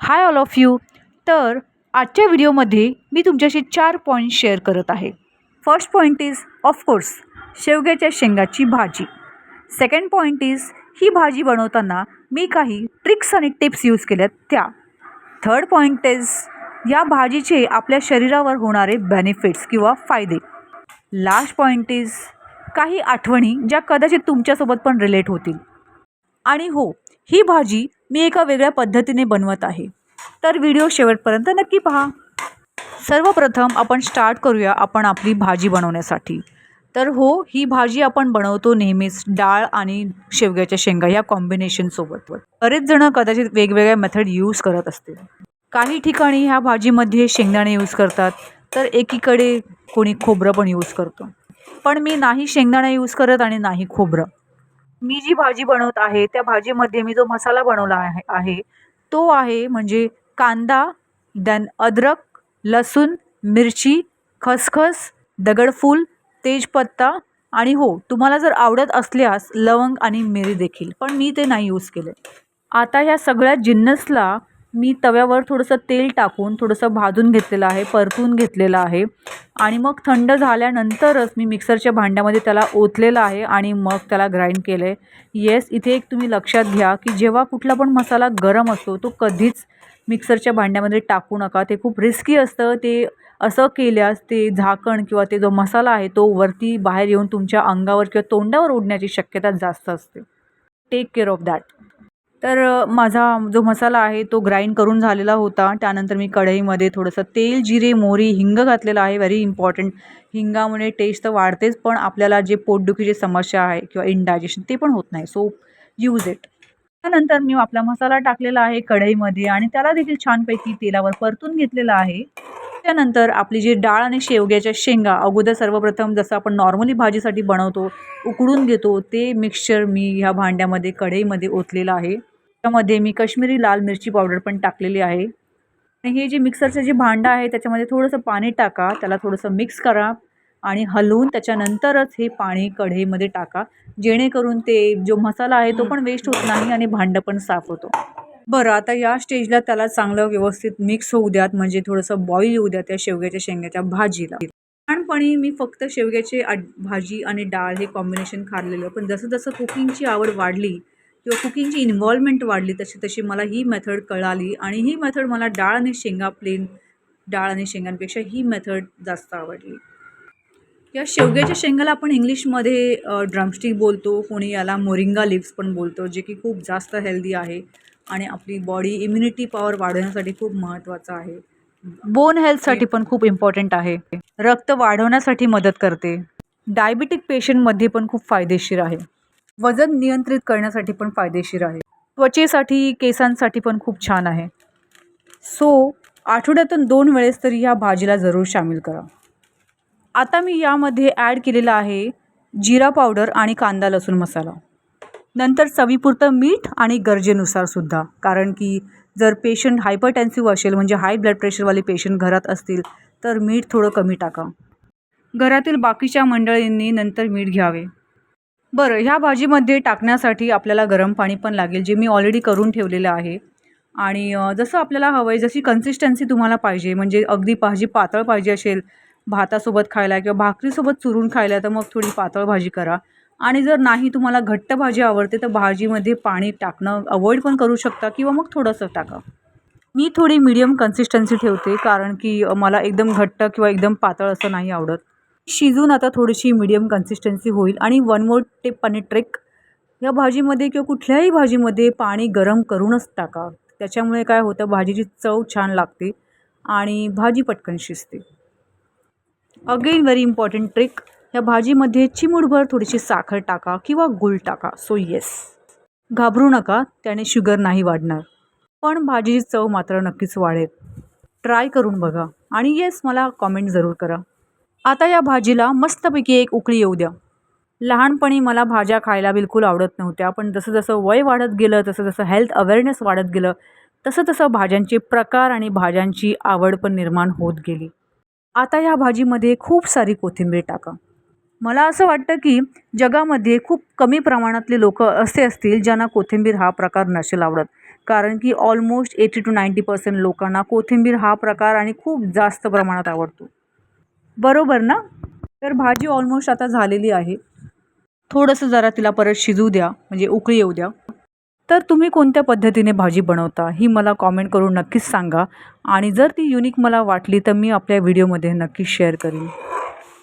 Hi all of you. तर आजच्या व्हिडिओमध्ये मी तुमच्याशी 4 पॉईंट शेअर करत आहे. फर्स्ट पॉईंट इज ऑफकोर्स शेवग्याच्या शेंगाची भाजी. सेकंड पॉईंट इज ही भाजी बनवताना मी काही ट्रिक्स आणि टिप्स यूज केल्यात त्या. थर्ड पॉईंट इज या भाजीचे आपल्या शरीरावर होणारे बेनिफिट्स किंवा फायदे. लास्ट पॉईंट इज काही आठवणी ज्या कदाचित तुमच्यासोबत पण रिलेट होतील. आणि हो, ही भाजी मी एका वेगळ्या पद्धतीने बनवत आहे, तर व्हिडिओ शेवटपर्यंत नक्की पहा. सर्वप्रथम आपण स्टार्ट करूया आपली भाजी बनवण्यासाठी. तर हो, ही भाजी आपण बनवतो नेहमीच डाळ आणि शेवग्याच्या शेंगा या कॉम्बिनेशनसोबत. बरेच जण कदाचित वेगवेगळ्या मेथड यूज करत असतील. काही ठिकाणी ह्या भाजीमध्ये शेंगदाणे यूज करतात, तर एकीकडे कोणी खोबरं पण यूज करतं. पण मी नाही शेंगदाणे यूज करत आणि नाही खोबरं. मी जी भाजी बनवत आहे त्या भाजीमध्ये मी जो मसाला बनवला आहे तो आहे म्हणजे कांदा, देन अद्रक, लसूण, मिरची, खसखस, दगडफूल, तेजपत्ता आणि हो, तुम्हाला जर आवडत असल्यास लवंग आणि मिरी देखील, पण मी ते नाही यूज केले. आता ह्या सगळ्या जिन्नसला मी तव्यावर थोडंसं तेल टाकून थोडंसं भाजून घेतलेलं आहे, परतून घेतलेलं आहे आणि मग थंड झाल्यानंतरच मी मिक्सरच्या भांड्यामध्ये त्याला ओतलेलं आहे आणि मग त्याला ग्राइंड केलं आहे. येस, इथे एक तुम्ही लक्षात घ्या की जेव्हा कुठला पण मसाला गरम असतो तो कधीच मिक्सरच्या भांड्यामध्ये टाकू नका. ते खूप रिस्की असतं. ते असं केल्यास ते झाकण किंवा ते जो मसाला आहे तो वरती बाहेर येऊन तुमच्या अंगावर किंवा तोंडावर उडण्याची शक्यता जास्त असते. Take care of that. तर माझा जो मसाला आहे तो ग्राइंड करून झालेला होता. त्यानंतर मी कढईमध्ये थोडंसं तेल, जिरे, मोहरी, हिंग घातलेलं आहे. Very important. हिंगामुळे टेस्ट तर वाढतेच, पण आपल्याला जे पोटदुखीची समस्या आहे किंवा इनडायजेशन ते पण होत नाही. So use it. त्यानंतर मी आपला मसाला टाकलेला आहे कढईमध्ये आणि त्याला देखील छानपैकी तेलावर परतून घेतलेला आहे. त्यानंतर आपली जी डाळ आणि शेवग्याच्या शेंगा अगोदर सर्वप्रथम जसं आपण नॉर्मली भाजीसाठी बनवतो उकडून घेतो ते मिक्सचर मी ह्या भांड्यामध्ये कढईमध्ये ओतलेलं आहे. त्यामध्ये मी काश्मीरी लाल मिरची पावडर पण टाकलेली आहे. आणि हे जे मिक्सरचं जे भांडं आहे त्याच्यामध्ये थोडंसं पाणी टाका, त्याला थोडंसं मिक्स करा आणि हलवून त्याच्यानंतरच हे पाणी कढईमध्ये टाका, जेणेकरून ते जो मसाला आहे तो पण वेस्ट होत नाही आणि भांडं पण साफ होतो. बरं, आता या स्टेजला त्याला चांगलं व्यवस्थित मिक्स होऊ द्यात, म्हणजे थोडंसं बॉईल येऊ द्या त्या शेवग्याच्या शेंगाच्या भाजीला. लहानपणी मी फक्त शेवग्याची भाजी आणि डाळ हे कॉम्बिनेशन खाल्लेलं, पण जसं जसं कुकिंगची आवड वाढली किंवा कुकिंगची इन्व्हॉल्वमेंट वाढली तशी तशी मला ही मेथड कळाली आणि ही मेथड मला डाळ आणि शेंगा प्लेन डाळ आणि शेंगांपेक्षा ही मेथड जास्त आवडली. या शेवग्याच्या शेंगाला आपण इंग्लिशमध्ये ड्रमस्टिक बोलतो, कोणी याला मोरिंगा लिव्स पण बोलतो, जे की खूप जास्त हेल्दी आहे आणि आपली बॉडी इम्युनिटी पॉवर वाढवण्यासाठी खूप महत्त्वाचं आहे. बोन हेल्थसाठी पण खूप इम्पॉर्टंट आहे. रक्त वाढवण्यासाठी मदत करते. डायबिटिक पेशंटमध्ये पण खूप फायदेशीर आहे. वजन नियंत्रित करण्यासाठी पण फायदेशीर आहे. त्वचेसाठी, केसांसाठी पण खूप छान आहे. सो आठवड्यातून 2 वेळेस तरी ह्या भाजीला जरूर सामील करा. आता मी यामध्ये ॲड केलेला आहे जिरा पावडर आणि कांदा लसूण मसाला. नंतर चवीपुरतं मीठ आणि गरजेनुसारसुद्धा, कारण की जर पेशंट हायपरटेन्सिव्ह असेल म्हणजे हाय ब्लड प्रेशरवाले पेशंट घरात असतील तर मीठ थोडं कमी टाका. घरातील बाकीच्या मंडळींनी नंतर मीठ घ्यावे. बरं, ह्या भाजीमध्ये टाकण्यासाठी आपल्याला गरम पाणी पण लागेल, जे मी ऑलरेडी करून ठेवलेलं आहे. आणि जसं आपल्याला हवं आहे, जशी कन्सिस्टन्सी तुम्हाला पाहिजे, म्हणजे अगदी भाजी पातळ पाहिजे असेल भातासोबत खायला किंवा भाकरीसोबत चुरून खायला तर मग थोडी पातळ भाजी करा. आणि जर नाही तुम्हाला घट्ट भाजी आवडते तर भाजीमध्ये पाणी टाकणं अवॉइड पण करू शकता किंवा मग थोडंसं टाका. मी थोडी मीडियम कन्सिस्टन्सी ठेवते, कारण की मला एकदम घट्ट किंवा एकदम पातळ असं नाही आवडत. शिजून आता थोडीशी मीडियम कन्सिस्टन्सी होईल. आणि वन मोर टिप आणि ट्रिक, या भाजीमध्ये किंवा कुठल्याही भाजीमध्ये पाणी गरम करूनच टाका. त्याच्यामुळे काय होतं, भाजीची चव छान लागते आणि भाजी पटकन शिजते. अगेन व्हेरी इम्पॉर्टंट ट्रिक, या भाजीमध्ये चिमूटभर थोडीशी साखर टाका किंवा गूळ टाका. सो येस, घाबरू नका, त्याने शुगर नाही वाढणार, पण भाजीची चव मात्र नक्कीच वाढेल. ट्राय करून बघा आणि येस, मला कॉमेंट जरूर करा. आता या भाजीला मस्तपैकी एक उकळी येऊ द्या. लहानपणी मला भाज्या खायला बिलकुल आवडत नव्हत्या, पण जसं जसं वय वाढत गेलं, तसं जसं हेल्थ अवेअरनेस वाढत गेलं, तसं तसं भाज्यांचे प्रकार आणि भाज्यांची आवड पण निर्माण होत गेली. आता या भाजीमध्ये खूप सारी कोथिंबीर टाका. मला असं वाटतं की जगामध्ये खूप कमी प्रमाणातले लोक असे असतील ज्यांना कोथिंबीर हा प्रकार नसेल आवडत. कारण की ऑलमोस्ट 80 to 90% लोकांना कोथिंबीर हा प्रकार आणि खूप जास्त प्रमाणात आवडतो. बरोबर ना? तर भाजी ऑलमोस्ट आता झालेली आहे. थोडंसं जरा तिला परत शिजू द्या, म्हणजे उकळी येऊ द्या. तर तुम्ही कोणत्या पद्धतीने भाजी बनवता ही मला कॉमेंट करून नक्कीच सांगा आणि जर ती युनिक मला वाटली तर मी आपल्या व्हिडिओमध्ये नक्कीच शेअर करीन.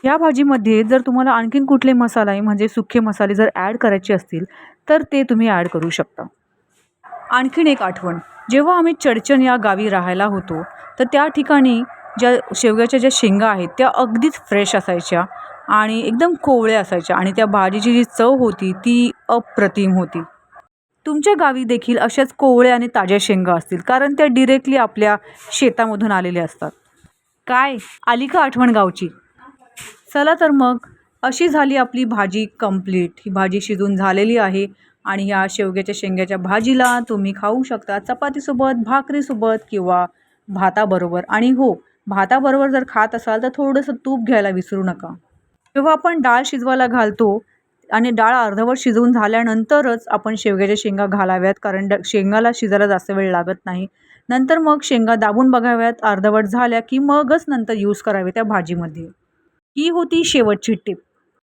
या भाजीमध्ये जर तुम्हाला आणखीन कुठले मसाले म्हणजे सुखे मसाले जर ॲड करायचे असतील तर ते तुम्ही ॲड करू शकता. आणखीन एक आठवण, जेव्हा आम्ही चडचण या गावी राहायला होतो तर त्या ठिकाणी ज्या शेवग्याच्या ज्या शेंगा आहेत त्या अगदीच फ्रेश असायच्या आणि एकदम कोवळ्या असायच्या आणि त्या भाजीची जी चव होती ती अप्रतिम होती. तुमच्या गावी देखील अशाच कोवळ्या आणि ताज्या शेंगा असतील कारण त्या डिरेक्टली आपल्या शेतामधून आलेल्या असतात. काय आली का आठवण गावची? चला तर मग अशी झाली आपली भाजी कंप्लीट. ही भाजी शिजून झालेली आहे आणि ह्या शेवग्याच्या शेंग्याच्या भाजीला तुम्ही खाऊ शकता चपातीसोबत, भाकरीसोबत किंवा भाताबरोबर. आणि हो, भाताबरोबर जर खात असाल तर थोडंसं तूप घ्यायला विसरू नका. जेव्हा आपण डाळ शिजवायला घालतो आणि डाळ अर्धवट शिजवून झाल्यानंतरच आपण शेवग्याच्या शेंगा घालाव्यात कारण शेंगाला शिजायला जास्त वेळ लागत नाही. नंतर मग शेंगा दाबून बघाव्यात, अर्धवट झाल्या की मगच नंतर यूज करावे त्या भाजीमध्ये. ही होती शेवटची टिप.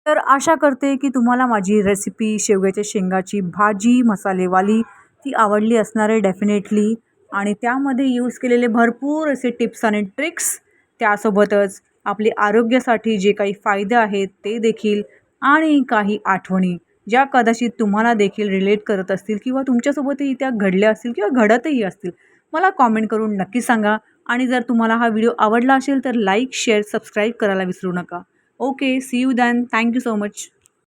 तर आशा करते की तुम्हाला माझी रेसिपी शेवग्याच्या शेंगाची भाजी मसालेवाली ती आवडली असणार आहे डेफिनेटली. आणि त्यामध्ये यूज केलेले भरपूर असे टिप्स आणि ट्रिक्स, त्यासोबतच आपले आरोग्यासाठी जे काही फायदे आहेत ते देखील आणि काही आठवणी ज्या कदाचित तुम्हाला देखील रिलेट करत असतील किंवा तुमच्यासोबतही त्या घडल्या असतील किंवा घडतही असतील, मला कॉमेंट करून नक्की सांगा. आणि जर तुम्हाला हा व्हिडिओ आवडला असेल तर लाईक, शेअर, सबस्क्राईब करायला विसरू नका. Okay, see you then. Thank you so much.